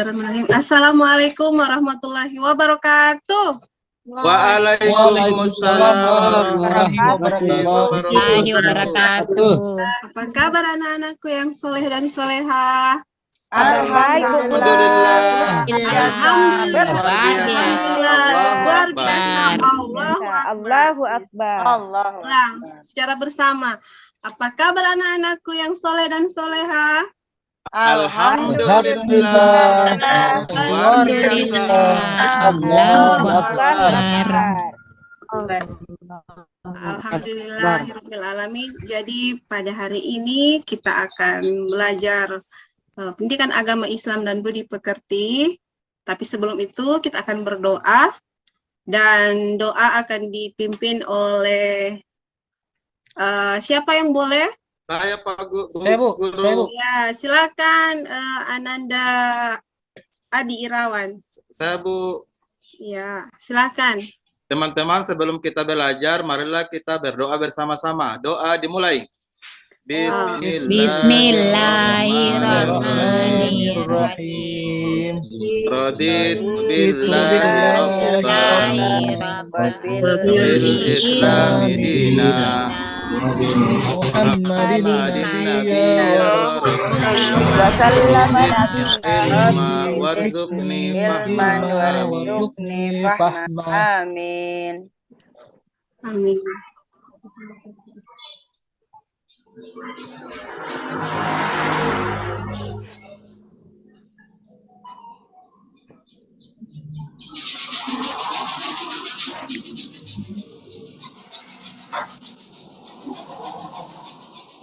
Bismillahirrahmanirrahim. Assalamualaikum warahmatullahi wabarakatuh. Waalaikumsalam warahmatullahi wabarakatuh. Apa kabar anak-anakku yang soleh dan solehah? Alhamdulillah. Luar biasa. Allahu Akbar. Ulang secara bersama. Apa kabar anak-anakku yang soleh dan solehah? Alhamdulillah. Luar biasa. Allahu Akbar. Alhamdulillahirrahmanirrahim. Jadi pada hari ini kita akan belajar pendidikan agama Islam dan budi pekerti. Tapi sebelum itu kita akan berdoa, dan doa akan dipimpin oleh siapa yang boleh? Saya Pak Guru. Saya Bu. Ya, silakan Ananda Adi Irawan. Saya Bu. Ya, silakan. Teman-teman, sebelum kita belajar, marilah kita berdoa bersama-sama. Doa dimulai. Bismillahirrahmanirrahim. Raditu billahi rabban wa bil islami dinan. Muhammadin nabiyya wa warzuqni fahma. Amin. Amin.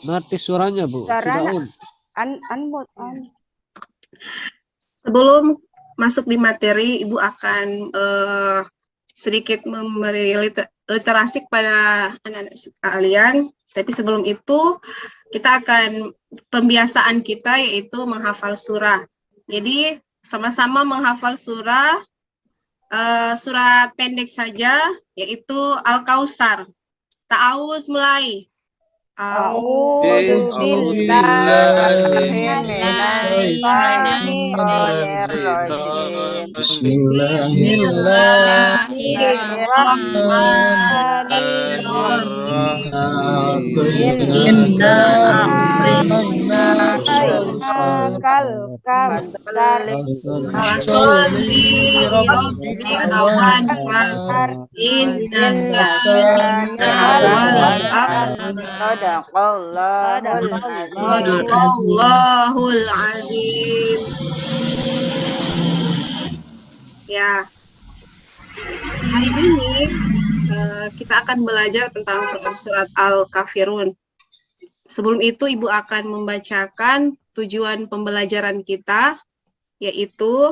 Mati suaranya Bu. Suaranya. Tidak on. Sebelum masuk di materi, Ibu akan sedikit memberi literasi kepada anak-anak sekalian. Tapi sebelum itu, kita akan pembiasaan kita yaitu menghafal surah. Jadi sama-sama menghafal surah, surat pendek saja, yaitu Al-Kautsar. Ta'awuz mulai. A'udzu billahi minasyaitonir rajim. Bismillahirrahmanirrahim. Inna a'tainakal kautsar. Fasholli rabbika wanhar. Inna syani'aka wal abtar. Sadaqallahul azim. Ya, hari ini kita akan belajar tentang surat Al-Kafirun. Sebelum itu, Ibu akan membacakan tujuan pembelajaran kita, yaitu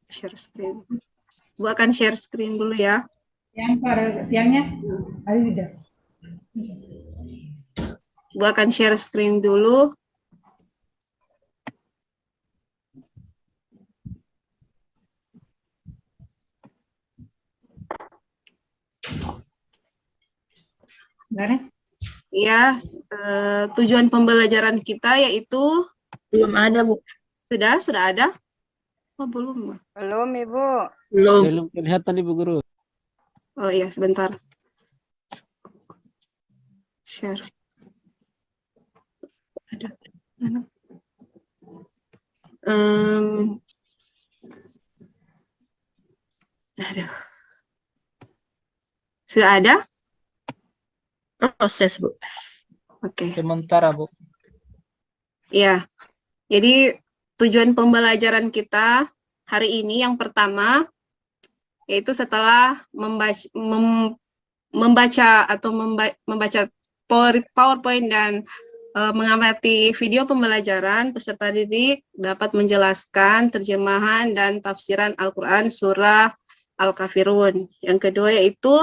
share screen. Ibu akan share screen dulu ya. Siangnya hari udah. Ibu akan share screen dulu. Ya, tujuan pembelajaran kita yaitu Belum ada, Bu. sudah ada? Oh, belum. Belum, Ibu. Belum kelihatan Ibu Guru. Oh iya, sebentar. Share. Ada. Aduh. Sudah ada? Proses, Bu. Oke. Sementara Bu. Ya. Jadi tujuan pembelajaran kita hari ini yang pertama yaitu setelah membaca PowerPoint dan mengamati video pembelajaran, peserta didik dapat menjelaskan terjemahan dan tafsiran Al-Quran surah Al-Kafirun. Yang kedua yaitu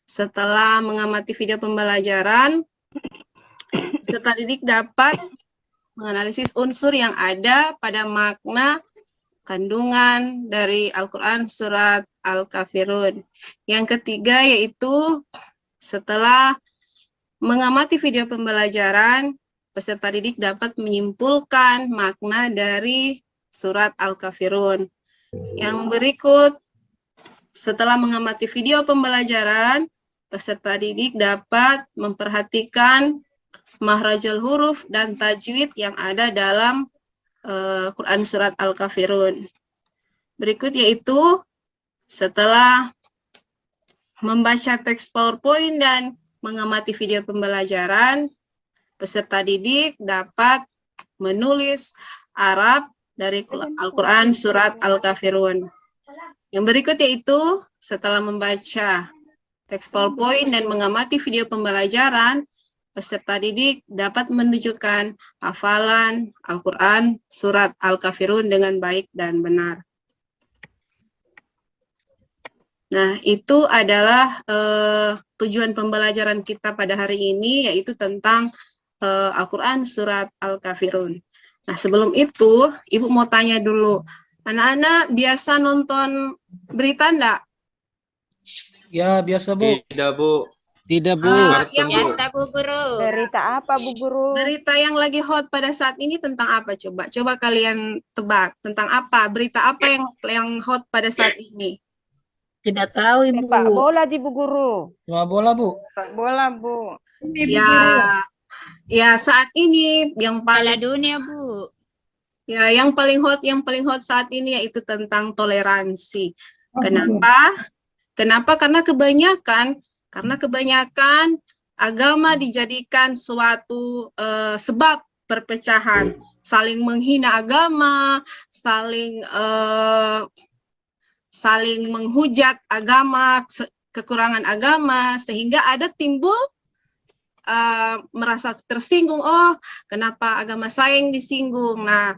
setelah mengamati video pembelajaran, peserta didik dapat menganalisis unsur yang ada pada makna kandungan dari Al-Quran surat Al-Kafirun. Yang ketiga yaitu setelah mengamati video pembelajaran, peserta didik dapat menyimpulkan makna dari surat Al-Kafirun. Yang berikut, setelah mengamati video pembelajaran, peserta didik dapat memperhatikan makhrajul huruf dan tajwid yang ada dalam Quran surat Al-Kafirun. Berikut yaitu setelah membaca teks PowerPoint dan mengamati video pembelajaran, peserta didik dapat menulis Arab dari Al-Quran surat Al-Kafirun. Yang berikut yaitu setelah membaca teks PowerPoint dan mengamati video pembelajaran, peserta didik dapat menunjukkan hafalan Al-Quran surat Al-Kafirun dengan baik dan benar. Nah, itu adalah tujuan pembelajaran kita pada hari ini, yaitu tentang Al-Quran surat Al-Kafirun. Nah, sebelum itu, Ibu mau tanya dulu, anak-anak biasa nonton berita enggak? Ya, biasa, Bu. Tidak, Bu. Tidak, Bu. Kartun, Bu. Bu Guru. Berita apa, Bu Guru? Berita yang lagi hot pada saat ini tentang apa coba? Coba kalian tebak, tentang apa? Berita apa yang hot pada saat ini? Tidak tahu, Ibu. Sepak bola di Bu Guru. Cuma bola, Bu. Sepak bola, Bu. Ya saat ini yang Piala paling Dunia, Bu. ya yang paling hot saat ini yaitu tentang toleransi. Kenapa? Kenapa? Karena kebanyakan agama dijadikan suatu sebab perpecahan, saling menghina agama, saling menghujat agama, kekurangan agama, sehingga ada timbul merasa tersinggung, oh kenapa agama saya yang disinggung. Nah,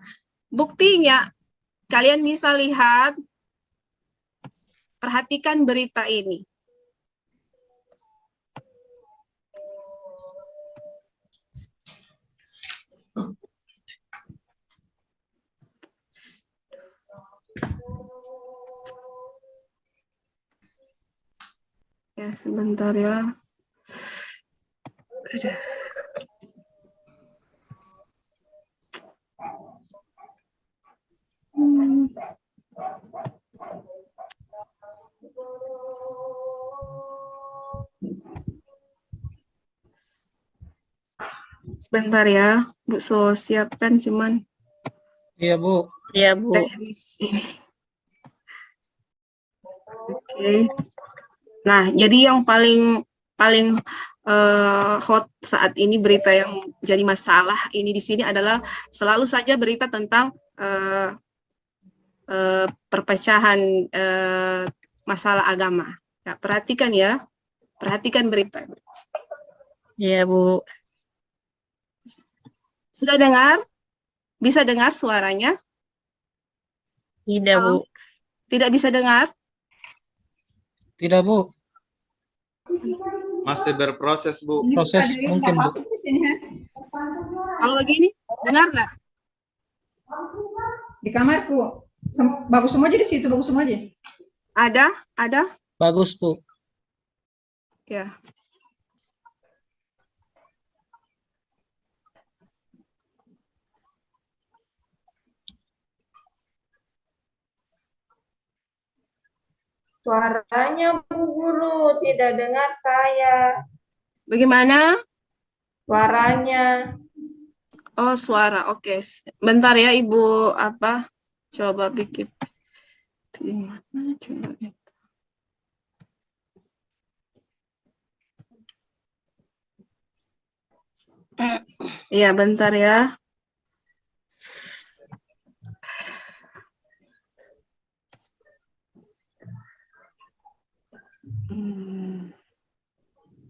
buktinya kalian bisa lihat, perhatikan berita ini. Ya, sebentar ya. Ada. Sebentar ya, Bu. So, siapkan cuman Iya, Bu. Iya, Bu. teknis ini. Oke. Nah, jadi yang paling hot saat ini, berita yang jadi masalah ini di sini adalah selalu saja berita tentang perpecahan masalah agama. Ya, perhatikan ya, perhatikan berita. Iya, Bu. Sudah dengar? Bisa dengar suaranya? Tidak, Bu. Tidak bisa dengar? Tidak, Bu. Masih berproses, Bu. Proses mungkin, Bu. Kalau begini, dengar nggak? Di kamarku. Bagus semua aja di situ, bagus semua aja. Ada? Bagus, Bu. Ya. Suaranya Bu Guru, tidak dengar saya. Bagaimana? Suaranya. Oh, suara. Oke. Bentar ya, Ibu. Coba bikin. Gimana? Coba. Iya, bentar ya.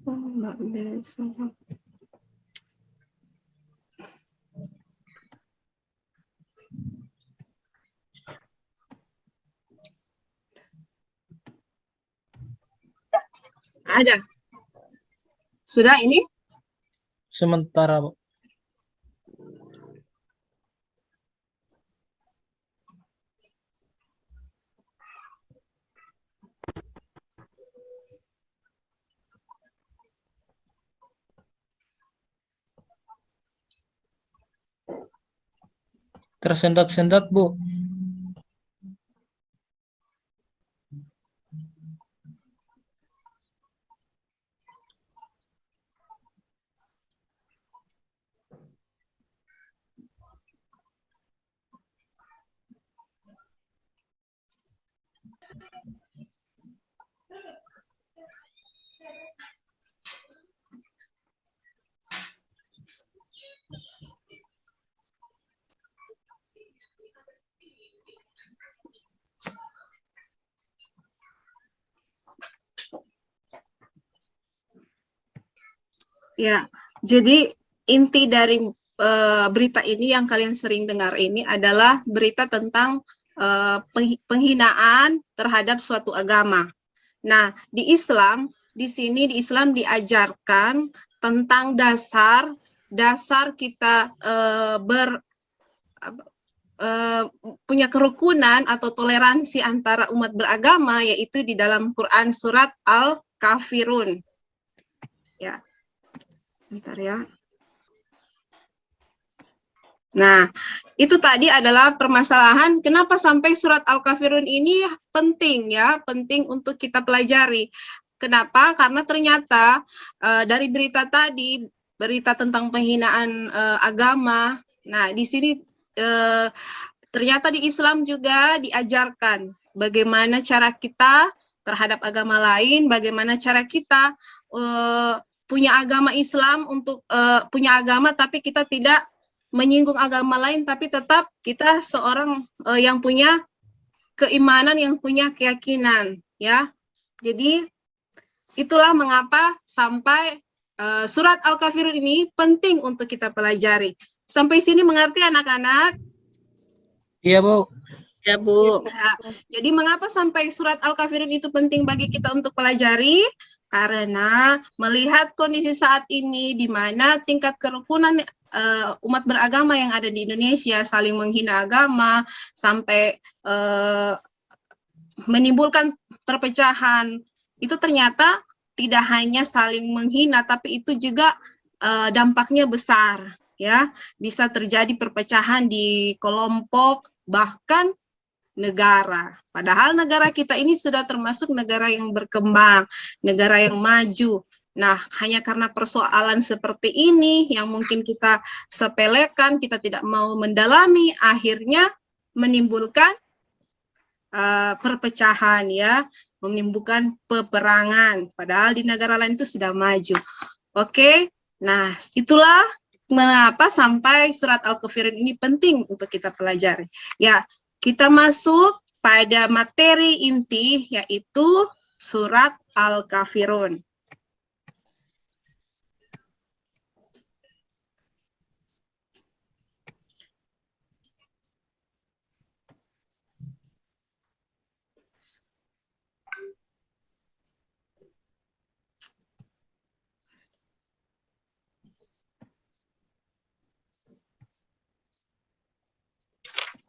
Oh, nggak bisa. Ada. Sudah ini? Sementara, Bu. Tersendat-sendat, Bu. Ya, jadi inti dari berita ini yang kalian sering dengar ini adalah berita tentang penghinaan terhadap suatu agama. Nah, di Islam, di sini di Islam diajarkan tentang dasar kita punya kerukunan atau toleransi antara umat beragama, yaitu di dalam Quran surat Al-Kafirun. Ya, bentar ya. Nah, itu tadi adalah permasalahan kenapa sampai surat Al-Kafirun ini penting ya, penting untuk kita pelajari. Kenapa? Karena ternyata dari berita tadi, berita tentang penghinaan agama. Nah, di sini ternyata di Islam juga diajarkan bagaimana cara kita terhadap agama lain, bagaimana cara kita punya agama Islam untuk punya agama tapi kita tidak menyinggung agama lain, tapi tetap kita seorang yang punya keimanan, yang punya keyakinan, ya. Jadi itulah mengapa sampai surat Al-Kafirun ini penting untuk kita pelajari. Sampai sini mengerti anak-anak? Iya, Bu. Ya, Bu. Ya. Jadi mengapa sampai surat Al-Kafirun itu penting bagi kita untuk pelajari? Karena melihat kondisi saat ini di mana tingkat kerukunan umat beragama yang ada di Indonesia saling menghina agama sampai menimbulkan perpecahan, itu ternyata tidak hanya saling menghina tapi itu juga dampaknya besar, ya, bisa terjadi perpecahan di kelompok bahkan negara. Padahal negara kita ini sudah termasuk negara yang berkembang, negara yang maju. Nah, hanya karena persoalan seperti ini yang mungkin kita sepelekan, kita tidak mau mendalami, akhirnya menimbulkan perpecahan, ya, menimbulkan peperangan. Padahal di negara lain itu sudah maju. Oke, nah itulah mengapa sampai surat Al-Kafirun ini penting untuk kita pelajari. Ya, kita masuk pada materi inti yaitu surat Al-Kafirun.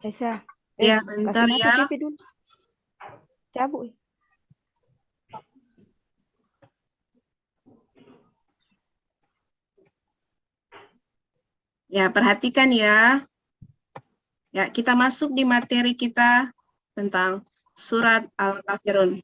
Aisyah. Ya, bentar kasih ya. mati TV dulu. Cabut. Ya, perhatikan ya. Ya, kita masuk di materi kita tentang surat Al-Kafirun.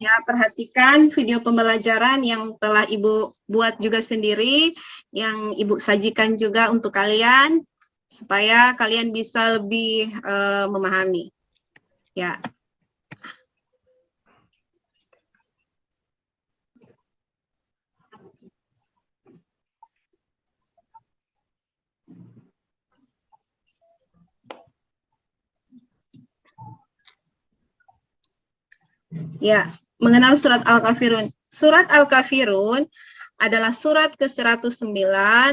Perhatikan video pembelajaran yang telah Ibu buat juga sendiri, yang Ibu sajikan juga untuk kalian, supaya kalian bisa lebih memahami. Ya. Ya, mengenal surat Al-Kafirun. Surat Al-Kafirun adalah surat ke-109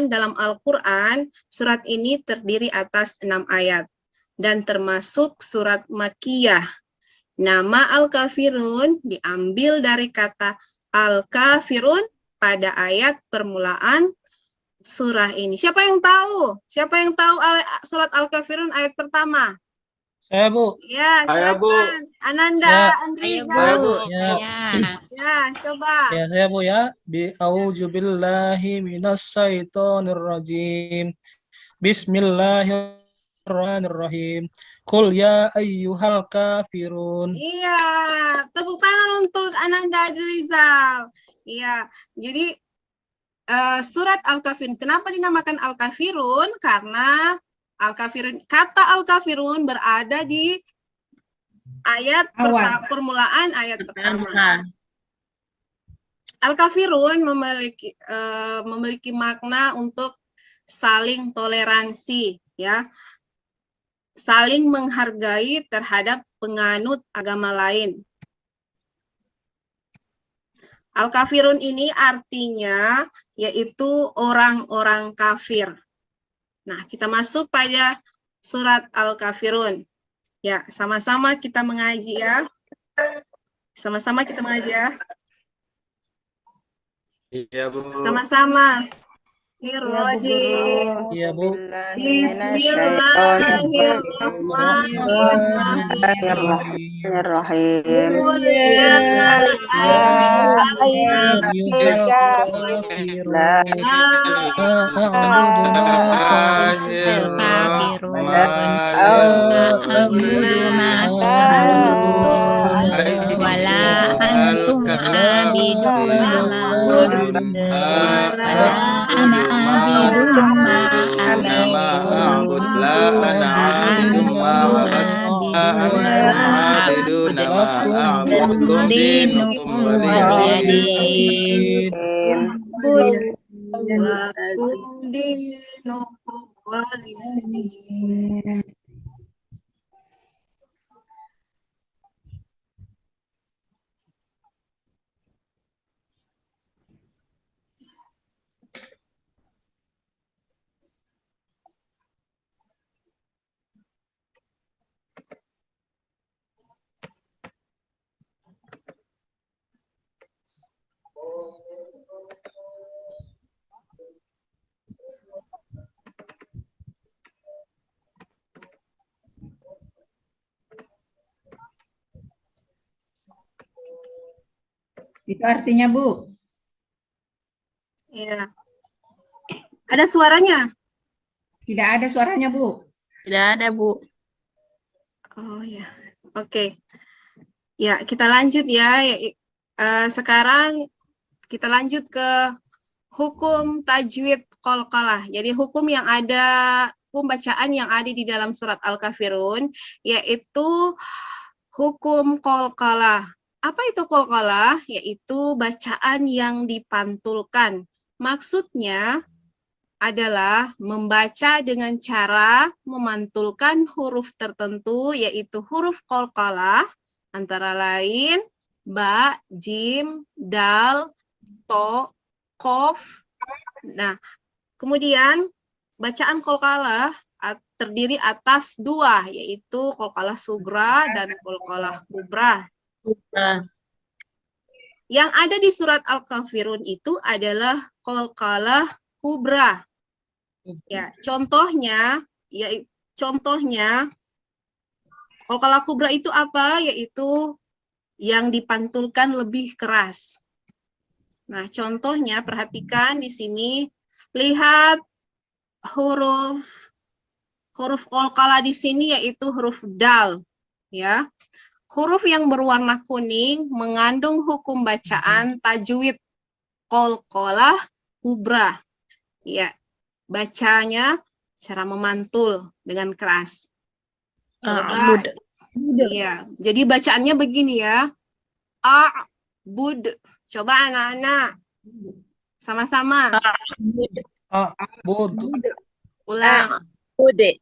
dalam Al-Quran. Surat ini terdiri atas 6 ayat dan termasuk surat Makkiyah. Nama Al-Kafirun diambil dari kata Al-Kafirun pada ayat permulaan surah ini. Siapa yang tahu? Siapa yang tahu surat Al-Kafirun ayat pertama? Saya, Bu. Ya, Saya, Bu. silakan. Ananda, Ya. Andriza. Saya, Bu. Ya. Ya, coba. Ya, saya, Bu, ya. A'udzubillahi minasyaitonirrajim. Bismillahirrahmanirrahim. Qul ya ayyuhal kafirun. Iya, tepuk tangan untuk Ananda Adrizal. Iya, jadi surat Al-Kafirun. Kenapa dinamakan Al-Kafirun? Karena Al-Kafirun, kata Al-Kafirun berada di ayat permulaan ayat pertama. Al-Kafirun memiliki makna untuk saling toleransi, ya. saling menghargai terhadap penganut agama lain. Al-kafirun ini artinya yaitu orang-orang kafir. Nah, kita masuk pada surat Al-Kafirun. Ya, sama-sama kita mengaji ya. Sama-sama kita mengaji ya. Iya, Bu. Sama-sama. Bismillahirrahmanirrahim. Iya, Bu. Bismillahirrahmanirrahim. Qul ya wala antum abidun ma wala ana abidun ma A'bud la ana abidun ma abidun ma a'budukum dinukum waliyadin. lakum dinukum waliyadin. Itu artinya, Bu. Ya. Ada suaranya? Tidak ada suaranya, Bu. Tidak ada, Bu. Oh ya, oke. Ya, kita lanjut ya. Sekarang kita lanjut ke hukum tajwid qalqalah. Jadi hukum bacaan yang ada di dalam surat Al-Kafirun, yaitu hukum qalqalah. Apa itu qalqalah? Yaitu bacaan yang dipantulkan. Maksudnya adalah membaca dengan cara memantulkan huruf tertentu, yaitu huruf qalqalah, antara lain ba, jim, dal, to, qaf. Nah, kemudian bacaan qalqalah terdiri atas dua, yaitu qalqalah sugra dan qalqalah kubra. Yang ada di surat Al-Kafirun itu adalah qalqalah kubra. Ya, contohnya qalqalah kubra itu apa? Yaitu yang dipantulkan lebih keras. Nah, contohnya perhatikan di sini, lihat huruf qalqalah di sini yaitu huruf dal, ya. Huruf yang berwarna kuning mengandung hukum bacaan tajwid qalqalah kubra. Ya, bacanya cara memantul dengan keras. Coba, iya. Jadi bacaannya begini ya. A'bud. Coba anak-anak. Sama-sama. Bud. Ulang. Bude.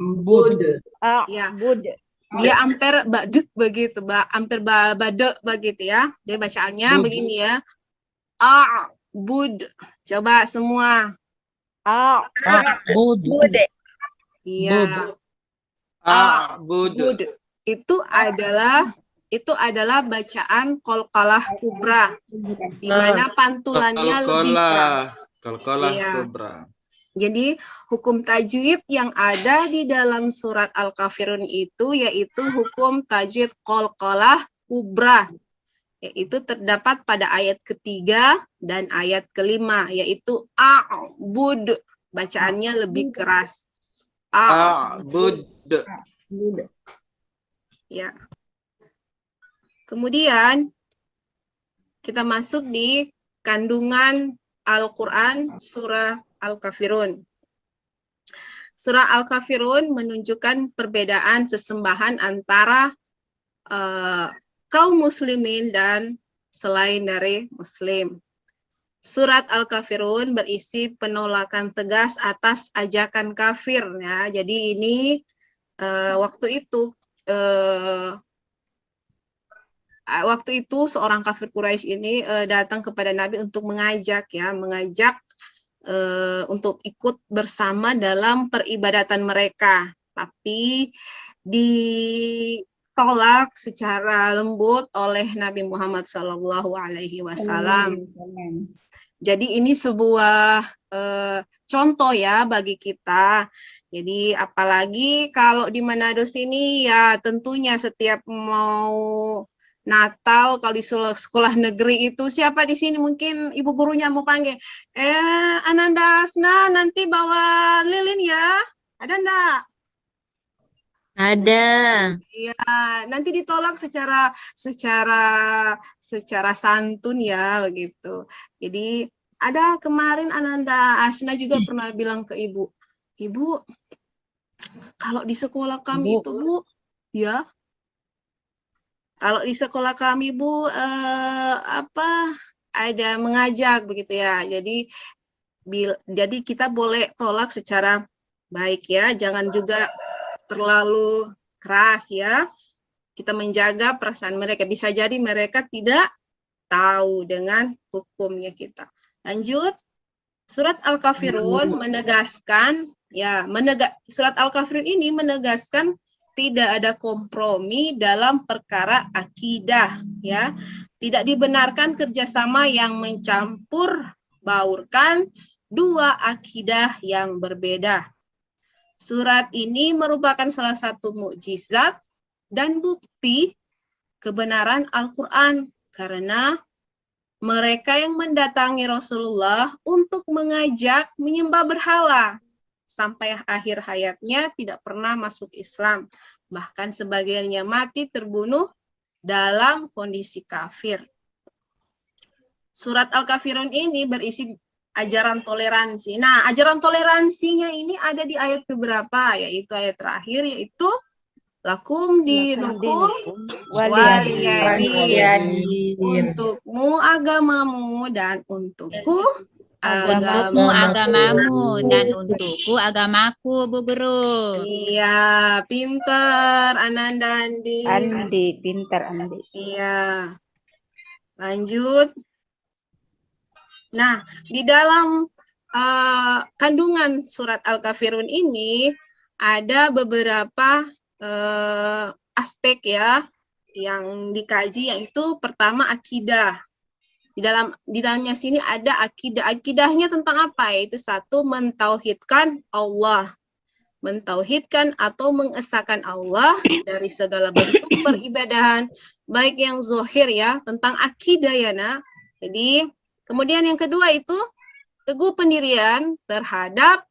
Bud. Ya. Bud. Dia hampir badek begitu, hampir badek begitu ya. Jadi bacaannya Bud. begini ya. A'bud. Coba semua. Bud. Bude. Iya. A'bud. Bud. Itu adalah bacaan qalqalah kubra, di mana pantulannya lebih keras. Qalqalah Iya. kubra. Jadi hukum tajwid yang ada di dalam surat Al-Kafirun itu yaitu hukum tajwid qalqalah kubra, yaitu terdapat pada ayat ketiga dan ayat kelima, yaitu a'bud, bacaannya lebih keras. A'bud. Ya. Kemudian kita masuk di kandungan Al-Quran surah Al-Kafirun. Surah Al-Kafirun menunjukkan perbedaan sesembahan antara kaum muslimin dan selain dari muslim. Surat Al-Kafirun berisi penolakan tegas atas ajakan kafir. Ya. Jadi ini waktu itu seorang kafir Quraisy ini datang kepada Nabi untuk mengajak untuk ikut bersama dalam peribadatan mereka, tapi ditolak secara lembut oleh Nabi Muhammad SAW. Jadi ini sebuah contoh ya bagi kita. Jadi apalagi kalau di Manado sini ya tentunya setiap mau Natal kalau di sekolah negeri itu siapa di sini mungkin ibu gurunya mau panggil, Ananda Asna nanti bawa lilin ya, ada enggak? Ada. Iya, nanti ditolak secara santun ya begitu. Jadi ada kemarin Ananda Asna juga pernah bilang ke ibu, kalau di sekolah kami itu Bu, ya. Kalau di sekolah kami Bu ada mengajak begitu ya. Jadi kita boleh tolak secara baik ya, jangan juga terlalu keras ya. Kita menjaga perasaan mereka. Bisa jadi mereka tidak tahu dengan hukumnya kita. Lanjut. Surat Al-Kafirun menegaskan surat Al-Kafirun ini menegaskan tidak ada kompromi dalam perkara akidah ya. Tidak dibenarkan kerjasama yang mencampur baurkan dua akidah yang berbeda. Surat ini merupakan salah satu mukjizat dan bukti kebenaran Al-Quran karena mereka yang mendatangi Rasulullah untuk mengajak menyembah berhala sampai akhir hayatnya tidak pernah masuk Islam. Bahkan sebagiannya mati terbunuh dalam kondisi kafir. Surat Al-Kafirun ini berisi ajaran toleransi. Nah, ajaran toleransinya ini ada di ayat keberapa? Yaitu ayat terakhir, yaitu lakum dinukum waliyadin. Untukmu agamamu dan untukku agamamu dan untukku agamaku, Bu Guru. Iya, pintar Ananda Andi. Andi, pintar Andi. Iya. Lanjut. Nah, di dalam kandungan surat Al-Kafirun ini ada beberapa aspek ya yang dikaji, yaitu pertama akidah. Di dalamnya sini ada akidah. Akidahnya tentang apa? Yaitu satu, mentauhidkan Allah. Mentauhidkan atau mengesahkan Allah dari segala bentuk peribadahan, baik yang zahir ya, tentang akidah ya nak. Jadi, kemudian yang kedua itu teguh pendirian terhadap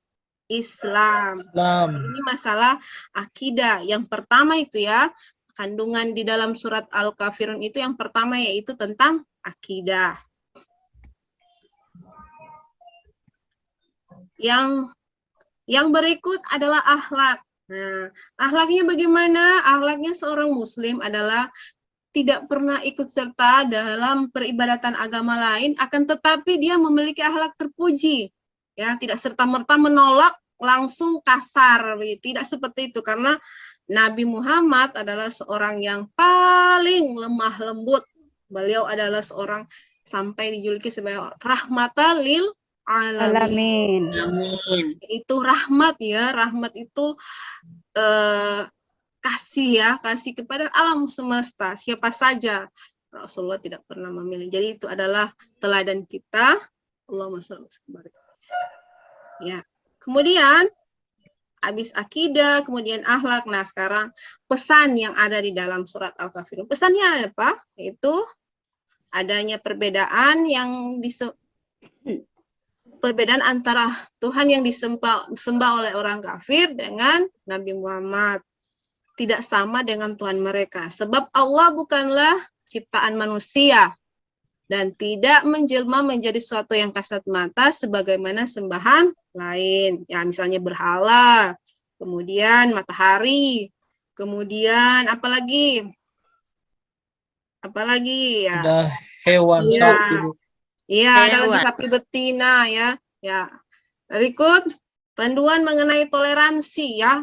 Islam. Ini masalah akidah. Yang pertama itu ya, kandungan di dalam surat Al-Kafirun itu yang pertama yaitu tentang akidah. Yang berikut adalah akhlak. Nah, akhlaknya bagaimana? Akhlaknya seorang muslim adalah tidak pernah ikut serta dalam peribadatan agama lain, akan tetapi dia memiliki akhlak terpuji. Ya, tidak serta-merta menolak langsung kasar, tidak seperti itu, karena Nabi Muhammad adalah seorang yang paling lemah lembut. Beliau adalah seorang sampai dijuluki sebagai rahmatan lil alamin. Amin. Itu rahmat ya, rahmat itu kasih kepada alam semesta, siapa saja. Rasulullah tidak pernah memilih. Jadi itu adalah teladan kita. Allahumma shalli wa sallim. Ya. Kemudian habis akidah, kemudian akhlak. Nah, sekarang pesan yang ada di dalam surat Al-Kafirun. Pesannya apa? Itu adanya perbedaan perbedaan antara Tuhan yang disembah oleh orang kafir dengan Nabi Muhammad. Tidak sama dengan Tuhan mereka. Sebab Allah bukanlah ciptaan manusia dan tidak menjelma menjadi sesuatu yang kasat mata sebagaimana sembahan lain. Ya, misalnya berhala, kemudian matahari, kemudian apalagi ya. Ada hewan Iya. sapi, Bu. Iya, ada lagi sapi betina ya. Ya. Berikut panduan mengenai toleransi ya,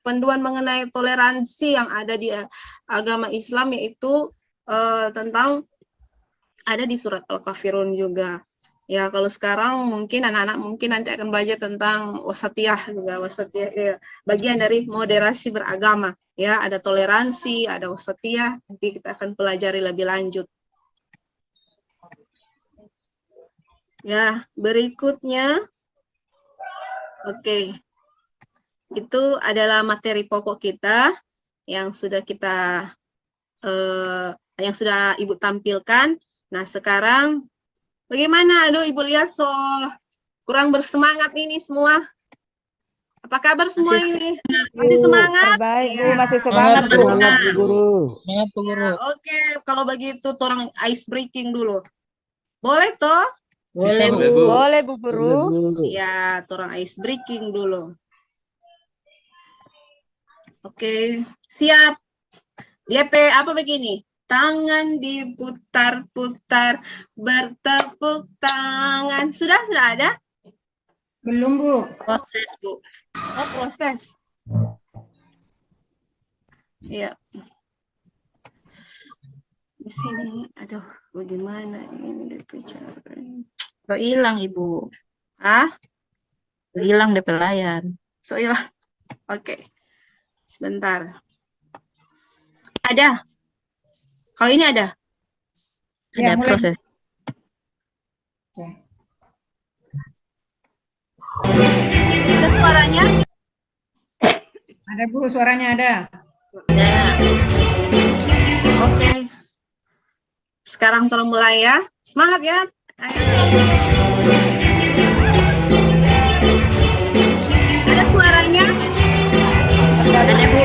panduan mengenai toleransi yang ada di agama Islam, yaitu tentang ada di surat Al-Kafirun juga. Ya, kalau sekarang mungkin anak-anak mungkin nanti akan belajar tentang wasatiyah juga, wasatiyah ya, bagian dari moderasi beragama. Ya, ada toleransi, ada wasatiyah, nanti kita akan pelajari lebih lanjut. Ya, berikutnya, oke, itu adalah materi pokok kita yang sudah yang sudah Ibu tampilkan. Nah, sekarang bagaimana? Aduh, Ibu lihat kurang bersemangat ini semua. Apa kabar semua ini? Masih semangat? Baik, Bu, Iya. masih semangat, Bu. Semangat Bu Guru. Semangat tuh guru. Ya, oke, kalau begitu orang ice breaking dulu. Boleh toh? Boleh, Boleh, Bu. Bu. Boleh, Bu Guru. Ya, orang ice breaking dulu. Oke, siap. DP apa begini? Tangan diputar-putar, bertepuk tangan. Sudah ada? Belum, Bu. Proses, Bu. Oh, proses. Iya. Di sini, aduh, bagaimana ini dibicara? Kok hilang, Ibu? Ah, Hilang DP layar. so hilang. Oke, sebentar. Ada. Kalau ini ada. Ya, Ada mulai. proses. Oke. Ada suaranya? Ada, Bu, suaranya ada. Ada. Oke. Sekarang tolong mulai ya. Semangat ya. Ayo. Ada suaranya? Ada, Bu.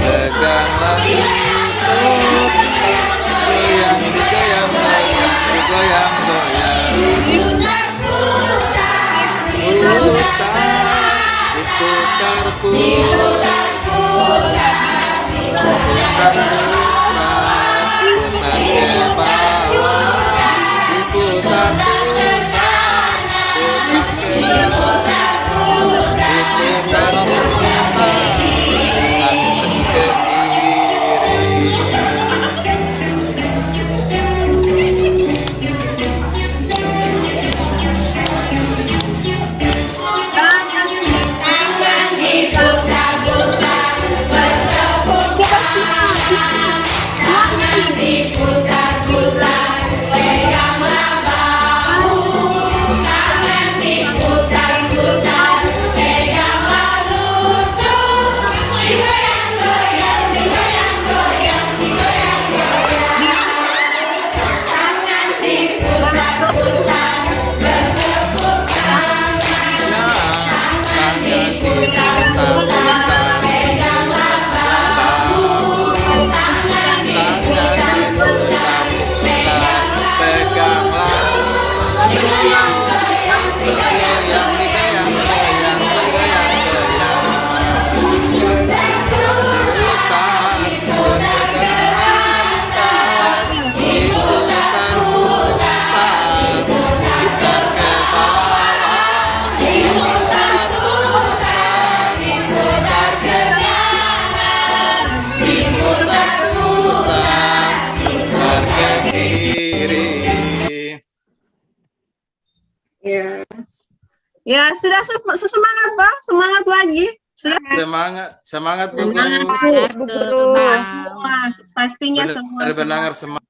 Peganglah lutut, goyang digoyang, digoyang goyang. Putar, diputar, putar ke bawah, diputar, diputar ke kiri. Ya. Ya, sudah semangat, Pak. Semangat lagi. Sudah Semangat Bu Guru. Layar ke bawah. semua, pastinya semua. Benar-benar semangat.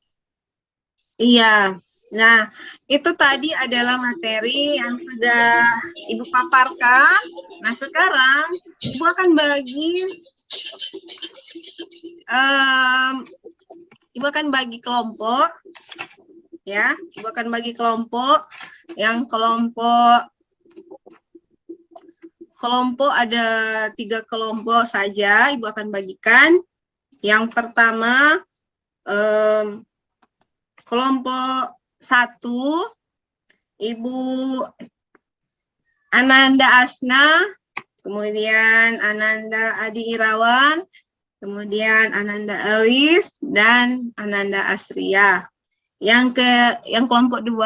Iya. Nah, itu tadi adalah materi yang sudah Ibu paparkan. Nah, sekarang Ibu akan bagi Ibu akan bagi kelompok, ya. Ibu akan bagi kelompok. Yang kelompok ada 3 kelompok saja. Ibu akan bagikan. Yang pertama kelompok 1, Ibu Ananda Asna, kemudian Ananda Adi Irawan, kemudian Ananda Elis, dan Ananda Asria. Yang kelompok 2,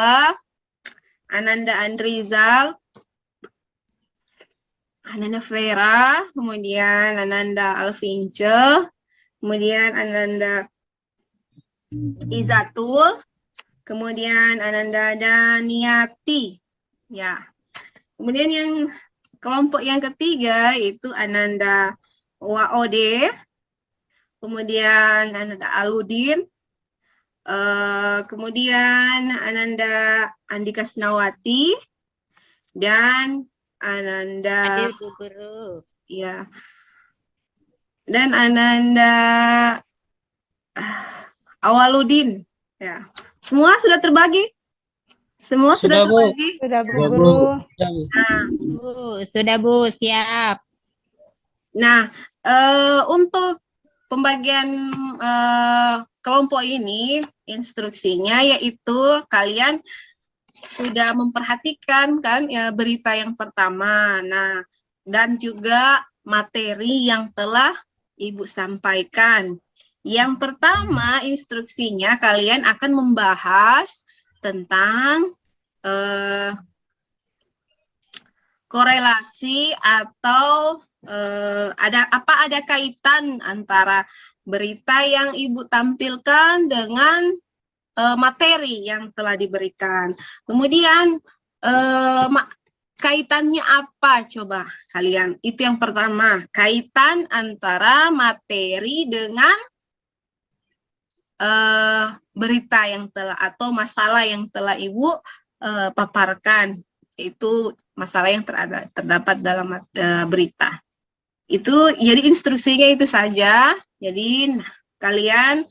Ananda Andrizal, Ananda Vera, kemudian Ananda Alvince, kemudian Ananda Izatul, kemudian Ananda Daniati. Ya. Kemudian yang kelompok yang ketiga itu Ananda Waode, kemudian Ananda Aludin, kemudian Ananda Andika Snawati, dan Ananda Hadir Bu Guru. ya, dan Ananda Awaludin. Ya. Semua sudah terbagi? Semua sudah Sudah, Bu. terbagi? Sudah Bu Sudah, Bu. Guru. Sudah, Bu. Nah, Sudah Bu, siap. Nah, untuk pembagian kelompok ini, instruksinya yaitu kalian sudah memperhatikan kan ya berita yang pertama. Nah, dan juga materi yang telah Ibu sampaikan. Yang pertama, instruksinya kalian akan membahas tentang korelasi atau ada kaitan antara berita yang Ibu tampilkan dengan materi yang telah diberikan. Kemudian kaitannya apa coba kalian? Itu yang pertama, kaitan antara materi dengan berita yang telah atau masalah yang telah Ibu paparkan. Itu masalah yang terdapat dalam berita. Itu jadi instruksinya itu saja. Jadi kalian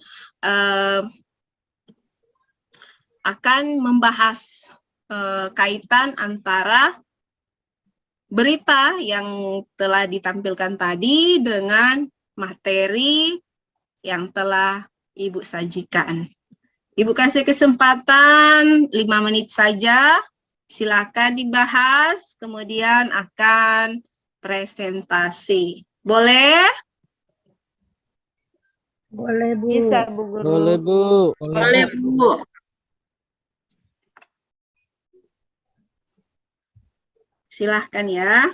akan membahas kaitan antara berita yang telah ditampilkan tadi dengan materi yang telah Ibu sajikan. Ibu kasih kesempatan 5 menit saja. Silakan dibahas, kemudian akan presentasi. Boleh? Boleh, Bu. Bisa Bu Guru. Boleh, Bu. Boleh, Bu. Silahkan ya.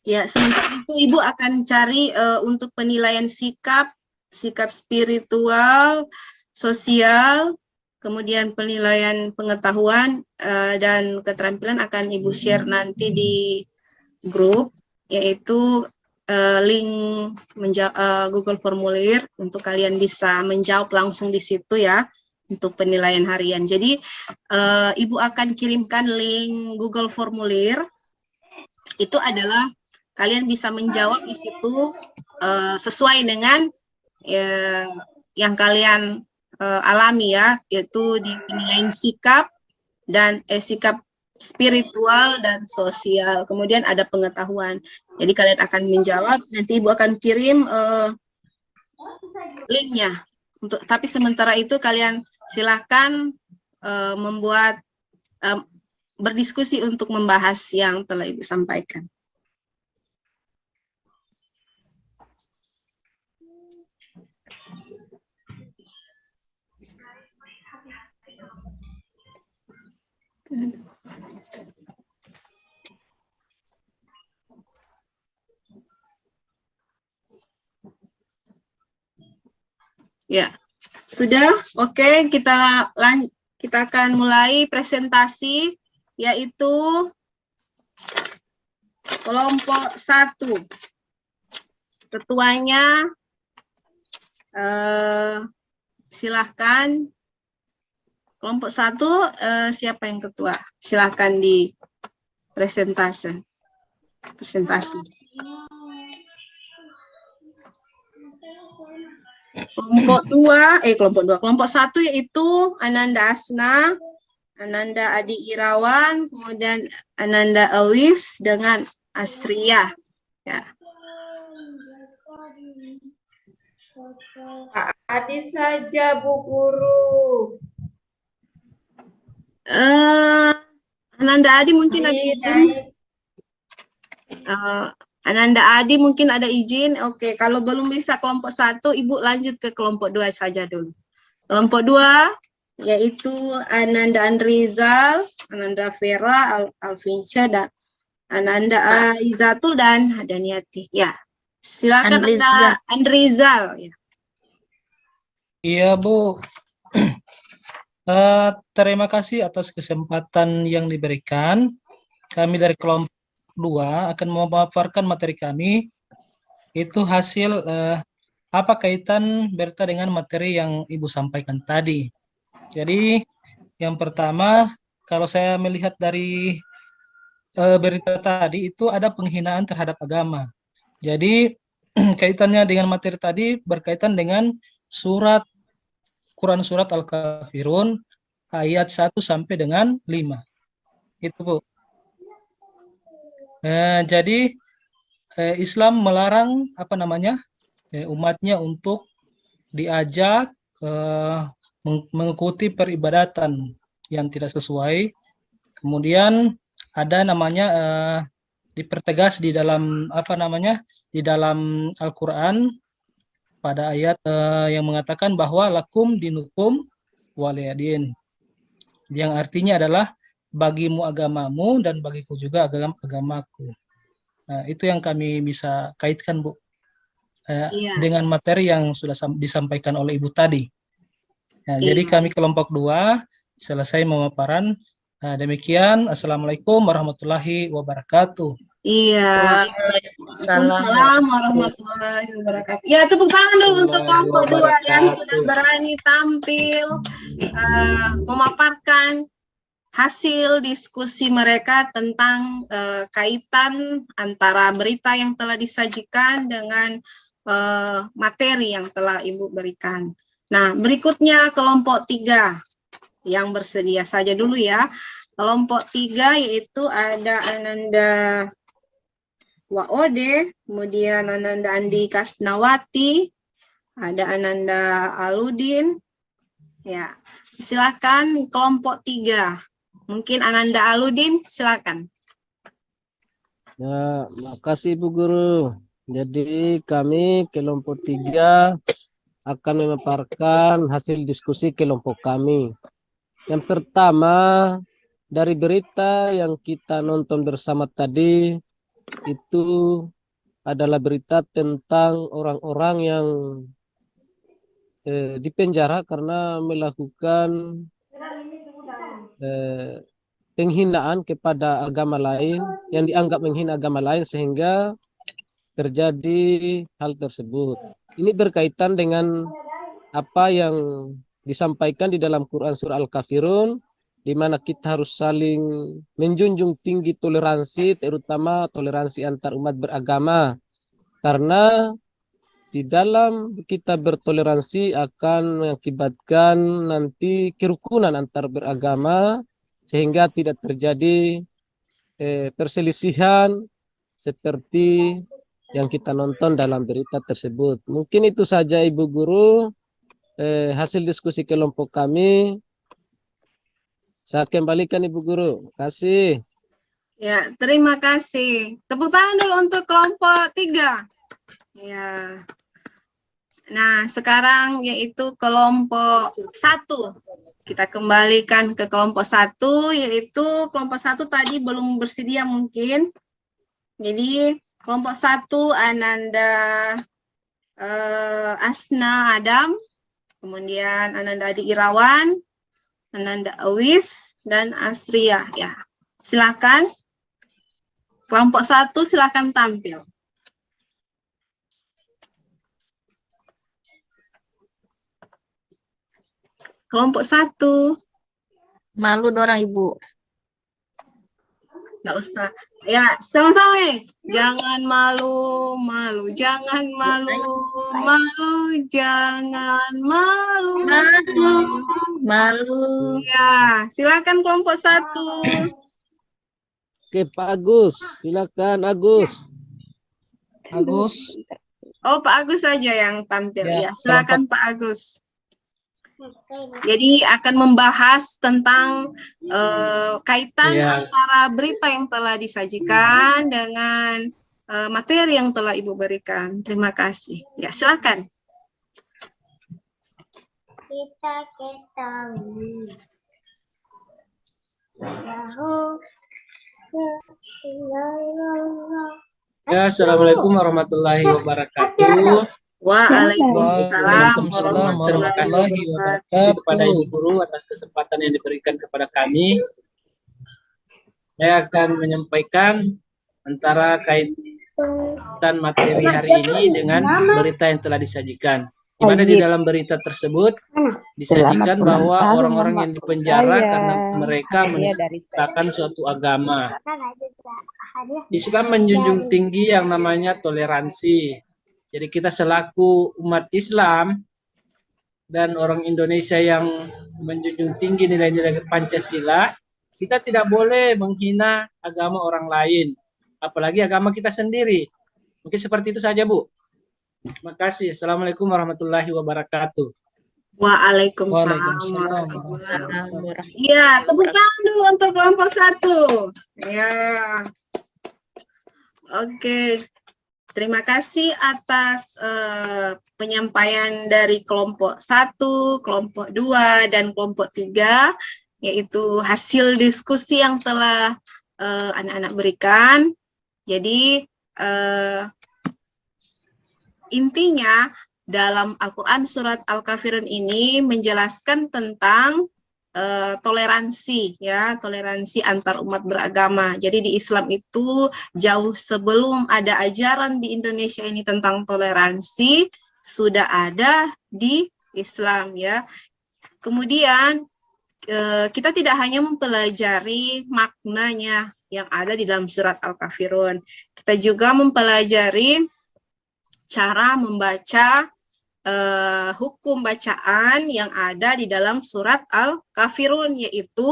Ya, sementara itu Ibu akan cari untuk penilaian sikap spiritual, sosial, kemudian penilaian pengetahuan dan keterampilan akan Ibu share nanti di grup, yaitu link Google Formulir untuk kalian bisa menjawab langsung di situ ya untuk penilaian harian. Jadi Ibu akan kirimkan link Google Formulir. Itu adalah kalian bisa menjawab di situ sesuai dengan yang kalian alami ya, yaitu di penilaian sikap dan sikap spiritual dan sosial. Kemudian ada pengetahuan. Jadi kalian akan menjawab. Nanti Ibu akan kirim linknya. Tapi sementara itu kalian silakan berdiskusi untuk membahas yang telah Ibu sampaikan. Ya, sudah. Oke, kita akan mulai presentasi, yaitu kelompok 1. Ketuanya silahkan. Kelompok 1, siapa yang ketua? Silahkan di presentasi. Kelompok 1 yaitu Ananda Asna, Ananda Adi Irawan, kemudian Ananda Awis dengan Asriyah. Ya. Pak Adi saja, Bu Guru. Ananda Adi mungkin ada izin. Ananda Adi mungkin ada izin. Oke, kalau belum bisa kelompok 1, Ibu lanjut ke kelompok 2 saja dulu. Kelompok 2 yaitu Ananda Andrizal, Ananda Vera, Alfinsya, dan Ananda Izatul dan Hadaniati. Ya, silakan Anda Andrizal. Ya. Iya, Bu. Terima kasih atas kesempatan yang diberikan. Kami dari kelompok 2 akan memaparkan materi kami. Itu hasil apa kaitan berita dengan materi yang Ibu sampaikan tadi. Jadi yang pertama, kalau saya melihat dari berita tadi itu ada penghinaan terhadap agama. Jadi kaitannya dengan materi tadi berkaitan dengan Quran surat Al-Kafirun ayat 1 sampai dengan 5. Itu, Bu. Jadi Islam melarang umatnya untuk diajak mengikuti peribadatan yang tidak sesuai. Kemudian ada dipertegas di dalam di dalam Al-Qur'an pada ayat yang mengatakan bahwa lakum dinukum waliyadin, yang artinya adalah bagimu agamamu dan bagiku juga agamaku. Nah, itu yang kami bisa kaitkan, Bu, dengan materi yang sudah disampaikan oleh Ibu tadi. Nah, jadi kami kelompok 2 selesai pemaparan. Demikian. Assalamualaikum warahmatullahi wabarakatuh. Iya. Waalaikumsalam warahmatullahi wabarakatuh. Ya, tepuk tangan dulu untuk kelompok 2 yang sudah berani tampil memaparkan hasil diskusi mereka tentang kaitan antara berita yang telah disajikan dengan materi yang telah Ibu berikan. Nah, berikutnya kelompok 3 yang bersedia saja dulu ya. Kelompok 3 yaitu ada Ananda Waode, kemudian Ananda Andi Kasnawati, ada Ananda Aludin. Ya, silakan kelompok 3. Mungkin Ananda Aludin, silakan. Ya, makasih Bu Guru. Jadi kami kelompok 3 akan memaparkan hasil diskusi kelompok kami. Yang pertama, dari berita yang kita nonton bersama tadi, itu adalah berita tentang orang-orang yang dipenjara karena melakukan penghinaan kepada agama lain, yang dianggap menghina agama lain sehingga terjadi hal tersebut. Ini berkaitan dengan apa yang disampaikan di dalam Quran surah Al-Kafirun, di mana kita harus saling menjunjung tinggi toleransi, terutama toleransi antar umat beragama. Karena di dalam kita bertoleransi akan mengakibatkan nanti kerukunan antar beragama, sehingga tidak terjadi perselisihan seperti yang kita nonton dalam berita tersebut. Mungkin itu saja Ibu Guru, hasil diskusi kelompok kami. Saya kembalikan Ibu Guru. Terima kasih. Ya, terima kasih. Tepuk tangan dulu untuk kelompok 3. Ya. Nah, sekarang yaitu kelompok 1. Kita kembalikan ke kelompok 1, yaitu kelompok 1 tadi belum bersedia mungkin. Jadi kelompok 1 Ananda Asna Adam, kemudian Ananda Adi Irawan, Ananda Awis, dan Astria. Ya, silakan. Kelompok 1 silakan tampil. Kelompok 1. Malu dorang Ibu. Nggak usah. Ya, sama-sama nih. Jangan malu, malu. Jangan malu, malu. Jangan malu, Malu. Malu. Ya, silakan kelompok 1. Oke, Pak Agus, silakan Agus. Agus. Oh, Pak Agus saja yang tampil. Ya, Ya, silakan Pak Agus. Jadi akan membahas tentang kaitan Ya. antara berita yang telah disajikan dengan materi yang telah Ibu berikan. Terima kasih. Ya, silakan. Kita ketahui Ya, Assalamualaikum warahmatullahi wabarakatuh. Waalaikumsalam Terima kasih kepada Ibu Guru atas kesempatan yang diberikan kepada kami. Saya akan menyampaikan antara kaitan materi hari ini dengan berita yang telah disajikan. Di mana di dalam berita tersebut disajikan bahwa orang-orang yang dipenjara karena mereka menistakan suatu agama. Islam menjunjung tinggi yang namanya toleransi. Jadi kita selaku umat Islam dan orang Indonesia yang menjunjung tinggi nilai-nilai Pancasila, kita tidak boleh menghina agama orang lain, apalagi agama kita sendiri. Mungkin seperti itu saja, Bu. Terima kasih. Assalamualaikum warahmatullahi wabarakatuh. Waalaikumsalam. Iya, tepuk tangan dulu untuk kelompok 1. Ya. Oke. Terima kasih atas penyampaian dari kelompok 1, kelompok 2, dan kelompok 3, yaitu hasil diskusi yang telah anak-anak berikan. Jadi, intinya dalam Al-Quran Surat Al-Kafirun ini menjelaskan tentang toleransi, ya, toleransi antar umat beragama. Jadi di Islam itu jauh sebelum ada ajaran di Indonesia ini tentang toleransi sudah ada di Islam, ya. Kemudian kita tidak hanya mempelajari maknanya yang ada di dalam surat Al-Kafirun, kita juga mempelajari cara membaca hukum bacaan yang ada di dalam surat Al-Kafirun, yaitu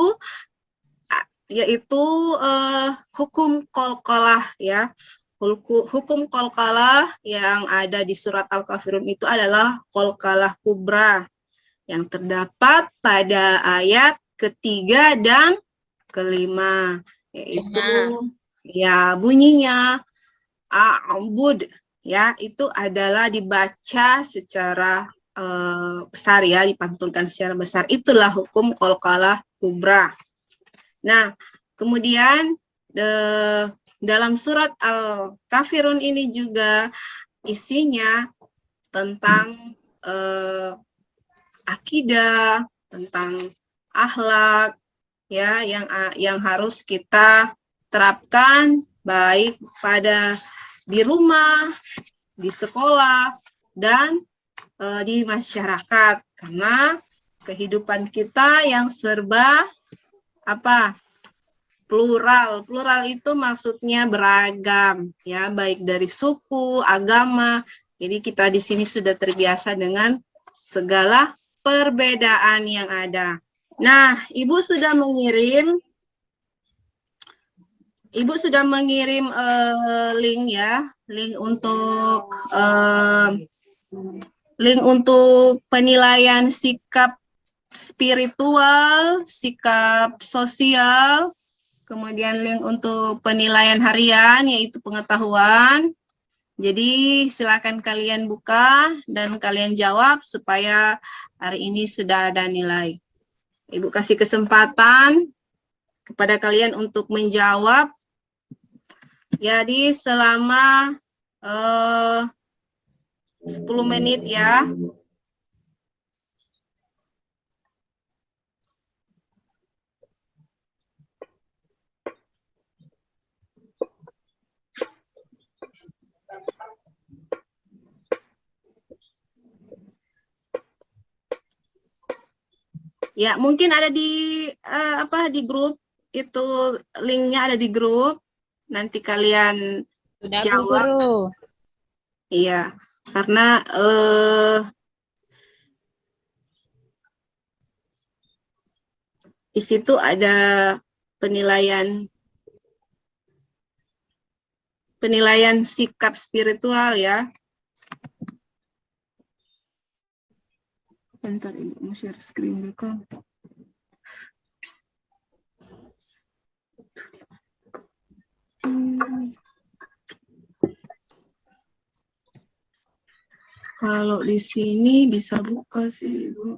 hukum qalqalah, ya. Hukum qalqalah yang ada di surat Al-Kafirun itu adalah qalqalah kubra yang terdapat pada ayat ketiga dan kelima, yaitu ya bunyinya a'bud, ya, itu adalah dibaca secara besar, ya, dipantulkan secara besar. Itulah hukum qalqalah kubra. Nah, kemudian dalam surat Al-Kafirun ini juga isinya tentang akidah, tentang akhlak, ya, yang harus kita terapkan baik pada di rumah, di sekolah, dan di masyarakat, karena kehidupan kita yang serba plural. Plural itu maksudnya beragam, ya, baik dari suku, agama. Jadi kita di sini sudah terbiasa dengan segala perbedaan yang ada. Nah, Ibu sudah mengirim link, ya, link untuk penilaian sikap spiritual, sikap sosial, kemudian link untuk penilaian harian yaitu pengetahuan, Jadi silakan kalian buka dan kalian jawab supaya hari ini sudah ada nilai. Ibu kasih kesempatan kepada kalian untuk menjawab. Jadi selama 10 menit ya. Ya, mungkin ada di di grup itu, linknya ada di grup. Nanti kalian Sudah Bu jawab. Guru. Iya, karena di situ ada penilaian sikap spiritual ya. Bentar, Ibu mau share screen dulu kan. Kalau di sini bisa buka sih, Ibu.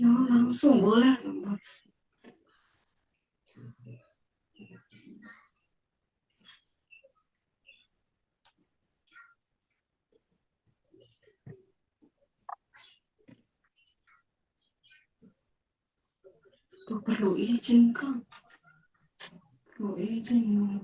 Oh, langsung boleh. Oh, perlu izin kan? Perlu izin.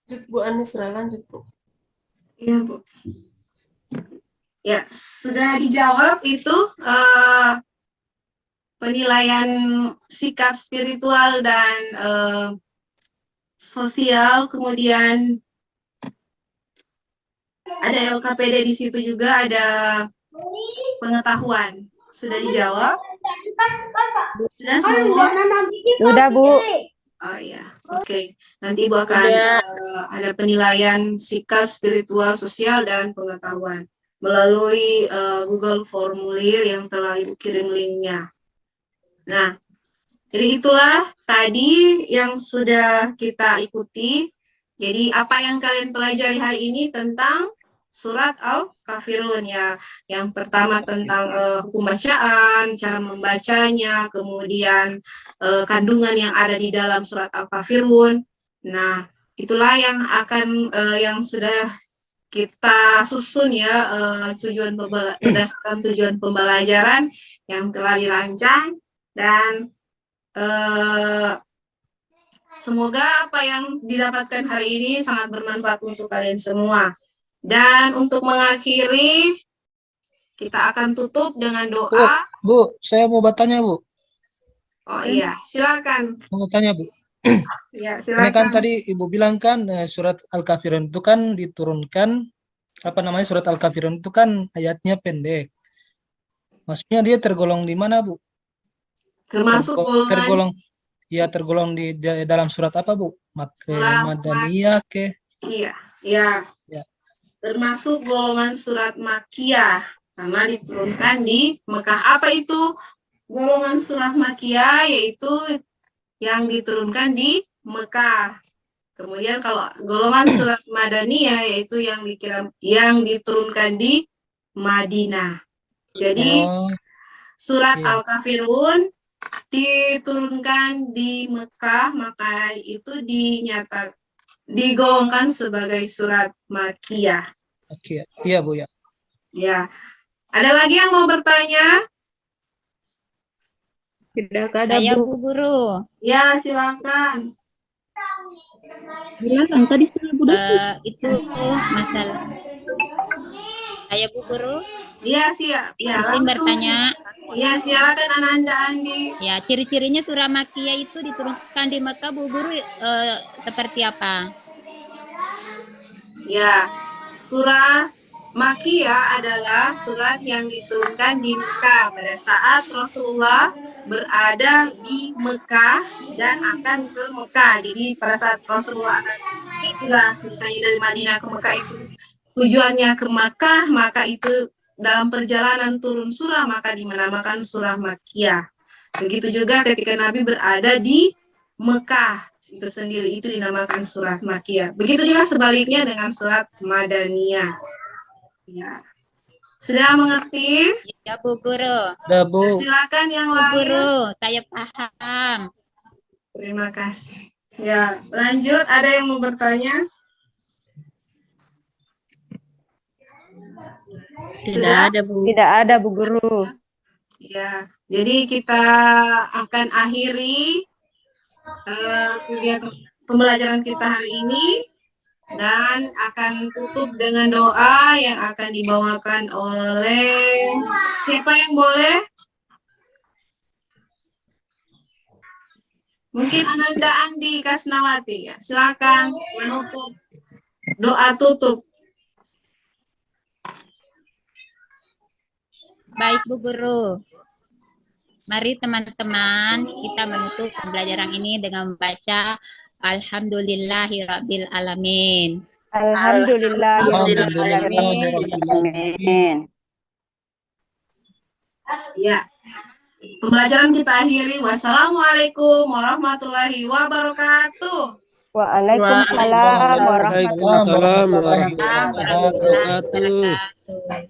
Lanjut Bu Anisra, lanjut Bu. Iya, Bu. Ya, sudah dijawab itu penilaian sikap spiritual dan sosial, kemudian ada LKPD di situ juga, ada pengetahuan. Sudah dijawab? Sudah semua? Sudah, Bu. Oh ya, oke. Nanti Ibu akan ada penilaian sikap spiritual, sosial, dan pengetahuan melalui Google Formulir yang telah Ibu kirim linknya. Nah, jadi itulah tadi yang sudah kita ikuti. Jadi apa yang kalian pelajari hari ini tentang surat Al-Kafirun ya. Yang pertama tentang hukum bacaan, cara membacanya, kemudian kandungan yang ada di dalam surat Al-Kafirun. Nah, itulah yang akan yang sudah kita susun ya, berdasarkan tujuan pembelajaran yang telah dirancang, dan semoga apa yang didapatkan hari ini sangat bermanfaat untuk kalian semua. Dan untuk mengakhiri, kita akan tutup dengan doa. Bu, saya mau bertanya, Bu. Oh iya, silakan. Mau bertanya, Bu. Ya, Ini kan silakan. tadi Ibu bilang kan surat Al-Kafirun itu kan diturunkan, surat Al-Kafirun itu kan ayatnya pendek. Maksudnya dia tergolong di mana, Bu? Termasuk tergolong di dalam surat apa, Bu? Surat Madaniyah ke? Iya. Ya. Termasuk golongan surat Makkiyah, karena diturunkan di Mekah. Apa itu golongan surat Makkiyah? Yaitu yang diturunkan di Mekah. Kemudian kalau golongan surat Madaniyah, yaitu yang diturunkan di Madinah. Jadi surat Al-Kafirun diturunkan di Mekah, maka itu digolongkan sebagai surat Makkiyah. Oke, iya Bu ya. Ya, ada lagi yang mau bertanya? Tidak ada, Saya Bu. Bu Guru. Ya, silakan. Silakan, tadi setelah Bu Desi. Itu masalah. Saya Bu Guru. Iya, siap. Ya, Izin langsung. bertanya. Ya, silakan Ananda Andi. Ya, ciri-cirinya surah Makiyah itu diturunkan di Mekah, Bu Guru, seperti apa? Ya, surah Makiyah adalah surat yang diturunkan di Mekah pada saat Rasulullah berada di Mekah dan akan ke Mekah. Jadi pada saat Rasulullah akan hijrah, misalnya dari Madinah ke Mekah itu tujuannya ke Mekah, maka itu dalam perjalanan turun surah maka dinamakan surah Makiyah. Begitu juga ketika Nabi berada di Mekah itu sendiri itu dinamakan surat Makiyah. Begitu juga sebaliknya dengan surat Madaniyah. Ya. Sudah mengerti? Ya, Bu Guru. Ada Bu. Silakan yang Bu lain. Guru, saya paham. Terima kasih. Ya, lanjut. Ada yang mau bertanya? Sudah? Tidak ada, Bu Guru. Ya, jadi kita akan akhiri kegiatan pembelajaran kita hari ini dan akan tutup dengan doa yang akan dibawakan oleh siapa yang boleh? Mungkin Ananda Andi Kasnawati ya. Silakan menutup doa tutup. Baik, Bu Guru. Mari teman-teman kita menutup pembelajaran ini dengan membaca Alhamdulillahirabbil alamin. Alhamdulillahirrahmanirrahim. Ya. Pembelajaran kita akhiri. Wassalamualaikum warahmatullahi wabarakatuh. Waalaikumsalam warahmatullahi Waalaikumsalam wabarakatuh. warahmatullahi wabarakatuh. Wabarakatuh.